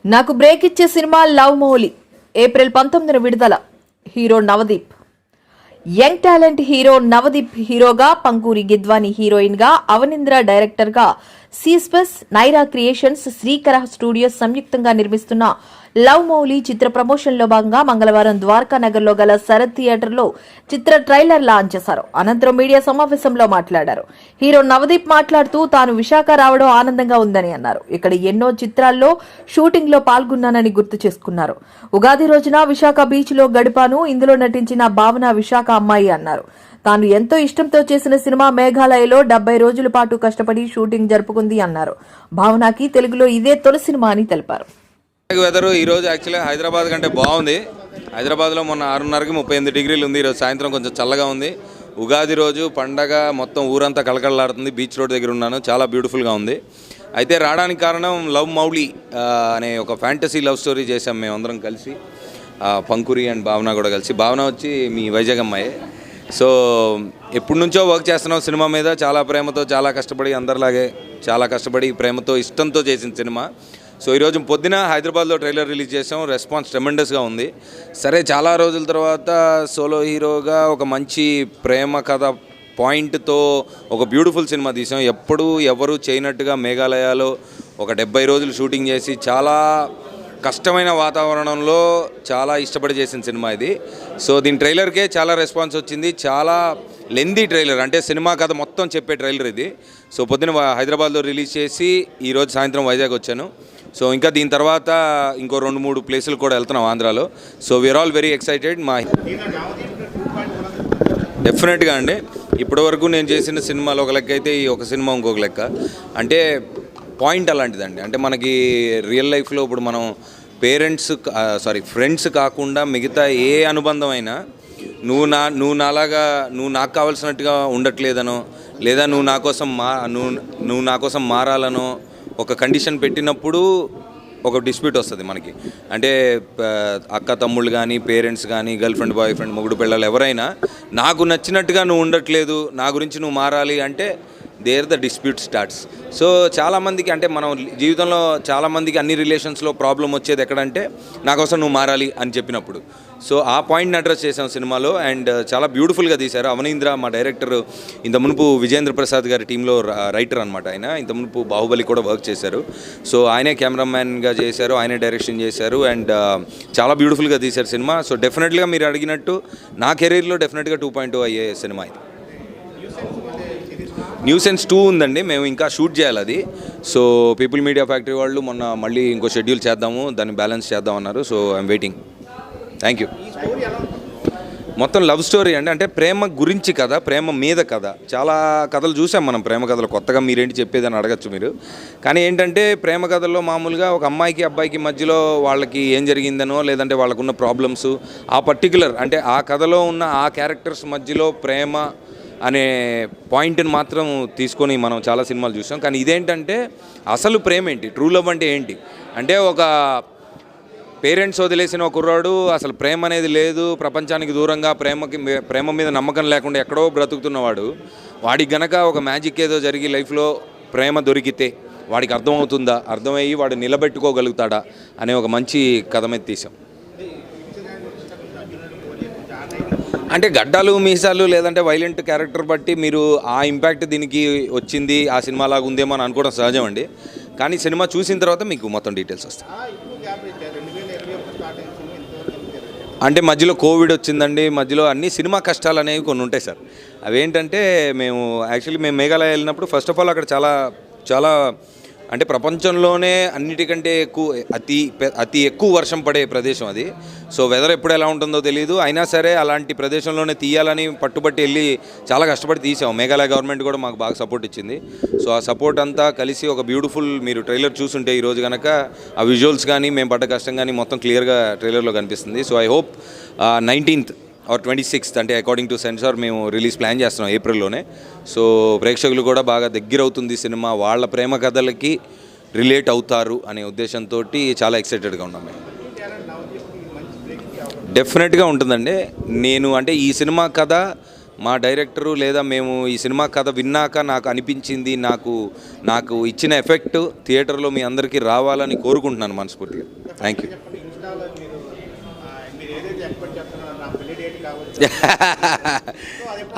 నాకు బ్రేక్ ఇచ్చే cinema love Mouli April 19న విడుదల. Hero Navdeep. Young talent hero Navdeep హీరోగా, పంకూరి గిద్వాని హీరోయిన్ గా, అవనింద్ర డైరెక్టర్ గా సీస్పెస్, నైరా క్రియేషన్స్, శ్రీకర స్టూడియోస్ సంయుక్తంగా నిర్మిస్తున్న లవ్ మౌలి చిత్ర ప్రమోషన్ లో భాగంగా మంగళవారం ద్వారకా నగర్ లో గల శరత్ థియేటర్ లో చిత్ర ట్రైలర్ లాంచ్ చేశారు. అనంతరం మీడియా సమావేశంలో మాట్లాడారు. హీరో నవదీప్ మాట్లాడుతూ తాను విశాఖ రావడం ఆనందంగా ఉందని అన్నారు. ఇక్కడ ఎన్నో చిత్రాల్లో షూటింగ్ లో పాల్గొన్నానని గుర్తు చేసుకున్నారు. ఉగాది రోజున విశాఖ బీచ్ లో గడిపాను. ఇందులో నటించిన భావన విశాఖ అమ్మాయి అన్నారు. తాను ఎంతో ఇష్టంతో చేసిన సినిమా మేఘాలయలో 70 రోజుల పాటు కష్టపడి షూటింగ్ జరుపుకుంది అన్నారు. భావనకి తెలుగులో ఇదే తొలి సినిమా అని తెలిపారు. వెదరు ఈరోజు యాక్చువల్గా హైదరాబాద్ కంటే బాగుంది. హైదరాబాద్లో మొన్న 6:30కి 38 డిగ్రీలు ఉంది. ఈరోజు సాయంత్రం కొంచెం చల్లగా ఉంది. ఉగాది రోజు పండగ, మొత్తం ఊరంతా కలకలలాడుతుంది. బీచ్ రోడ్ దగ్గర ఉన్నాను, చాలా బ్యూటిఫుల్గా ఉంది. అయితే రావడానికి కారణం లవ్ మౌలి అనే ఒక ఫ్యాంటసీ లవ్ స్టోరీ చేసాం మేమందరం కలిసి, పంకురి అండ్ భావన కూడా కలిసి. భావన వచ్చి మీ వైజాగ్ అమ్మాయి. సో ఎప్పటి నుంచో వర్క్ చేస్తున్నాం సినిమా మీద, చాలా ప్రేమతో, చాలా కష్టపడి, అందరిలాగే చాలా కష్టపడి ప్రేమతో ఇష్టంతో చేసిన సినిమా. సో ఈరోజు పొద్దున హైదరాబాద్లో ట్రైలర్ రిలీజ్ చేసాం. రెస్పాన్స్ ట్రెమెండస్గా ఉంది. సరే, చాలా రోజుల తర్వాత సోలో హీరోగా ఒక మంచి ప్రేమ కథ పాయింట్తో ఒక బ్యూటిఫుల్ సినిమా తీసాం. ఎప్పుడు ఎవరు చేయనట్టుగా మేఘాలయలో ఒక 70 రోజులు షూటింగ్ చేసి, చాలా కష్టమైన వాతావరణంలో చాలా ఇష్టపడి చేసిన సినిమా ఇది. సో దీని ట్రైలర్కే చాలా రెస్పాన్స్ వచ్చింది. చాలా లెందీ ట్రైలర్, అంటే సినిమా కథ మొత్తం చెప్పే ట్రైలర్ ఇది. సో పొద్దున హైదరాబాద్లో రిలీజ్ చేసి ఈరోజు సాయంత్రం వైజాగ్ వచ్చాను. సో ఇంకా దీని తర్వాత ఇంకో 2-3 ప్లేసులు కూడా వెళ్తున్నాం ఆంధ్రాలో. So we are all very excited. డెఫినెట్గా అండి, ఇప్పటివరకు నేను చేసిన సినిమాలు ఒక లెక్క అయితే ఈ ఒక సినిమా ఇంకొక లెక్క. అంటే పాయింట్ అలాంటిదండి. అంటే మనకి రియల్ లైఫ్లో ఇప్పుడు మనం ఫ్రెండ్స్ కాకుండా మిగతా ఏ అనుబంధం అయినా నువ్వు నాకు కావాల్సినట్టుగా ఉండట్లేదనో, లేదా నువ్వు నా కోసం మారాలనో ఒక కండిషన్ పెట్టినప్పుడు ఒక డిస్ప్యూట్ వస్తుంది మనకి. అంటే అక్క తమ్ముళ్ళు కానీ, పేరెంట్స్ కానీ, గర్ల్ ఫ్రెండ్, బాయ్ ఫ్రెండ్, మొగుడు పిల్లలు ఎవరైనా నాకు నచ్చినట్టుగా నువ్వు ఉండట్లేదు, నా గురించి నువ్వు మారాలి అంటే there the dispute starts. So చాలామందికి, అంటే మనం జీవితంలో చాలామందికి అన్ని రిలేషన్స్లో ప్రాబ్లం వచ్చేది ఎక్కడంటే నా కోసం నువ్వు మారాలి అని చెప్పినప్పుడు. సో ఆ పాయింట్ని అడ్రస్ చేసాం సినిమాలో. అండ్ చాలా బ్యూటిఫుల్గా తీశారు. అవనీంద్ర మా డైరెక్టర్, ఇంత మునుపు విజేంద్ర ప్రసాద్ గారి టీంలో రైటర్ అనమాట ఆయన. ఇంత మునుపు బాహుబలి కూడా వర్క్ చేశారు. సో ఆయనే కెమెరామ్యాన్గా చేశారు, ఆయనే డైరెక్షన్ చేశారు. అండ్ చాలా బ్యూటిఫుల్గా తీశారు సినిమా. సో డెఫినెట్గా మీరు అడిగినట్టు నా కెరీర్లో డెఫినెట్గా 2.0 అయ్యే సినిమా ఇది. న్యూసెన్స్ 2 ఉందండి, మేము ఇంకా షూట్ చేయాలి అది. సో పీపుల్ మీడియా ఫ్యాక్టరీ వాళ్ళు మొన్న మళ్ళీ ఇంకో షెడ్యూల్ చేద్దాము, దాన్ని బ్యాలెన్స్ చేద్దాం అన్నారు. So I'm waiting. Thank you. మొత్తం లవ్ స్టోరీ అండి. అంటే ప్రేమ గురించి కథ, ప్రేమ మీద కథ. చాలా కథలు చూసాం మనం, ప్రేమ కథలు. కొత్తగా మీరేంటి చెప్పేదని అడగచ్చు మీరు. కానీ ఏంటంటే ప్రేమ కథల్లో మామూలుగా ఒక అమ్మాయికి అబ్బాయికి మధ్యలో వాళ్ళకి ఏం జరిగిందనో, లేదంటే వాళ్ళకున్న ప్రాబ్లమ్స్, ఆ పర్టికులర్ అంటే ఆ కథలో ఉన్న ఆ క్యారెక్టర్స్ మధ్యలో ప్రేమ అనే పాయింట్ని మాత్రం తీసుకొని మనం చాలా సినిమాలు చూసాం. కానీ ఇదేంటంటే అసలు ప్రేమ ఏంటి, ట్రూ లవ్ అంటే ఏంటి అంటే, ఒక పేరెంట్స్ వదిలేసిన ఒక కుర్రాడు అసలు ప్రేమ అనేది లేదు, ప్రపంచానికి దూరంగా ప్రేమ మీద నమ్మకం లేకుండా ఎక్కడో బ్రతుకుతున్నవాడు, వాడికి గనక ఒక మ్యాజిక్ ఏదో జరిగి లైఫ్లో ప్రేమ దొరికితే వాడికి అర్థమవుతుందా, అర్థమయ్యి వాడు నిలబెట్టుకోగలుగుతాడా అనే ఒక మంచి కథ మీద తీసాం. అంటే గడ్డాలు, మీసాలు, లేదంటే వైలెంట్ క్యారెక్టర్ బట్టి మీరు ఆ ఇంపాక్ట్ దీనికి వచ్చింది, ఆ సినిమా లాగా ఉందేమో అని అనుకోవడం సహజం అండి. కానీ సినిమా చూసిన తర్వాత మీకు మొత్తం డీటెయిల్స్ వస్తాయి. అంటే మధ్యలో కోవిడ్ వచ్చిందండి, మధ్యలో అన్ని సినిమా కష్టాలు అనేవి కొన్ని ఉంటాయి సార్. అవేంటంటే మేము మేఘాలయ వెళ్ళినప్పుడు ఫస్ట్ ఆఫ్ ఆల్ అక్కడ చాలా అంటే ప్రపంచంలోనే అన్నిటికంటే అతి ఎక్కువ వర్షం పడే ప్రదేశం అది. సో వెదర్ ఎప్పుడు ఎలా ఉంటుందో తెలియదు. అయినా సరే అలాంటి ప్రదేశంలోనే తీయాలని పట్టుబట్టి వెళ్ళి చాలా కష్టపడి తీసాం. మేఘాలయ గవర్నమెంట్ కూడా మాకు బాగా సపోర్ట్ ఇచ్చింది. సో ఆ సపోర్ట్ అంతా కలిసి ఒక బ్యూటిఫుల్, మీరు ట్రైలర్ చూసుంటే ఈరోజు కనుక ఆ విజువల్స్ కానీ, మేము పడ్డ కష్టం కానీ మొత్తం క్లియర్గా ట్రైలర్లో కనిపిస్తుంది. So I hope 19th or 26th అంటే అకార్డింగ్ టు సెన్సార్ మేము రిలీజ్ ప్లాన్ చేస్తున్నాం ఏప్రిల్లోనే. సో ప్రేక్షకులు కూడా బాగా దగ్గర అవుతుంది సినిమా, వాళ్ళ ప్రేమ కథలకి రిలేట్ అవుతారు అనే ఉద్దేశంతో చాలా ఎక్సైటెడ్గా ఉన్నాం మేము. డెఫినెట్గా ఉంటుందండి. అంటే ఈ సినిమా కథ మా డైరెక్టరు లేదా మేము ఈ సినిమా కథ విన్నాక నాకు అనిపించింది, నాకు ఇచ్చిన ఎఫెక్ట్ థియేటర్లో మీ అందరికీ రావాలని కోరుకుంటున్నాను మనస్ఫూర్తిగా. Thank you.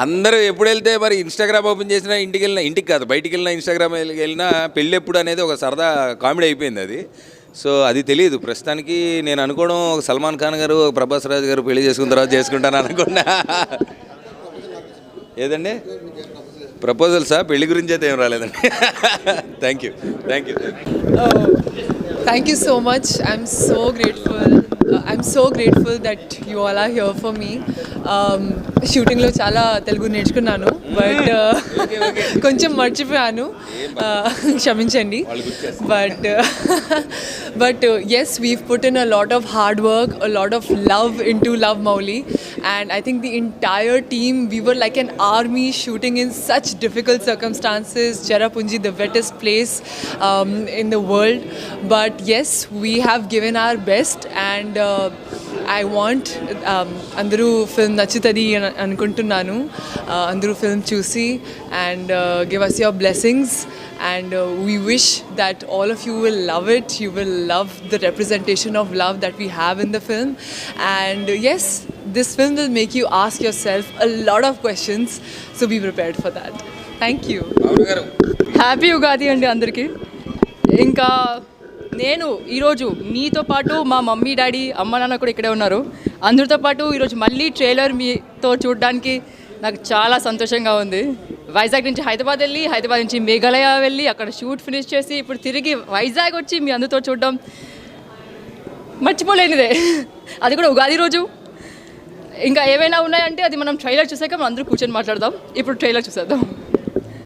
అందరూ ఎప్పుడు వెళ్తే మరి ఇన్స్టాగ్రామ్ ఓపెన్ చేసినా ఇంటికి కాదు బయటికి వెళ్ళినా ఇన్స్టాగ్రామ్ వెళ్ళినా పెళ్ళి ఎప్పుడు అనేది ఒక సరదా కామెడీ అయిపోయింది అది. సో అది తెలియదు ప్రస్తుతానికి. నేను అనుకోవడం ఒక సల్మాన్ ఖాన్ గారు ప్రభాస్ రాజు గారు పెళ్లి చేసుకున్న తర్వాత చేసుకుంటాను అనుకున్నా. ఏదండి ప్రపోజల్సా? పెళ్లి గురించి అయితే ఏం రాలేదండి. Thank you. Thank you so much. I'm so grateful that you all are here for me. షూటింగ్లో చాలా తెలుగు నేర్చుకున్నాను, బట్ కొంచెం మర్చిపోయాను, క్షమించండి. But yes, we've put in a lot of hard work, a lot of love into Love Mowli, and I think the entire team, we were like an army shooting in such difficult circumstances. Cherrapunji, the wettest place in the world, but yes, we have given our best, and I want అందరూ film నచ్చుతుంది అనుకుంటున్నాను. అందరూ film చూసి and give us your blessings, and we wish that all of you will love it. You will love the representation of love that we have in the film, and yes, this film will make you ask yourself a lot of questions, so be prepared for that. Thank you. Happy Ugadi అండి అందరికీ. ఇంకా నేను ఈరోజు మీతో పాటు మా mummy daddy అమ్మ నాన్న కూడా ఇక్కడే ఉన్నారు. అందరితో పాటు ఈరోజు మళ్ళీ ట్రైలర్ మీతో చూడడానికి నాకు చాలా సంతోషంగా ఉంది. వైజాగ్ నుంచి హైదరాబాద్ వెళ్ళి, హైదరాబాద్ నుంచి మేఘాలయ వెళ్ళి అక్కడ షూట్ ఫినిష్ చేసి ఇప్పుడు తిరిగి వైజాగ్ వచ్చి మీ అందరితో చూడడం మర్చిపోలేనిదే. అది కూడా ఉగాది రోజు. ఇంకా ఏవైనా ఉన్నాయంటే అది మనం ట్రైలర్ చూసాక మనం అందరూ కూర్చొని మాట్లాడదాం. ఇప్పుడు ట్రైలర్ చూసేద్దాం.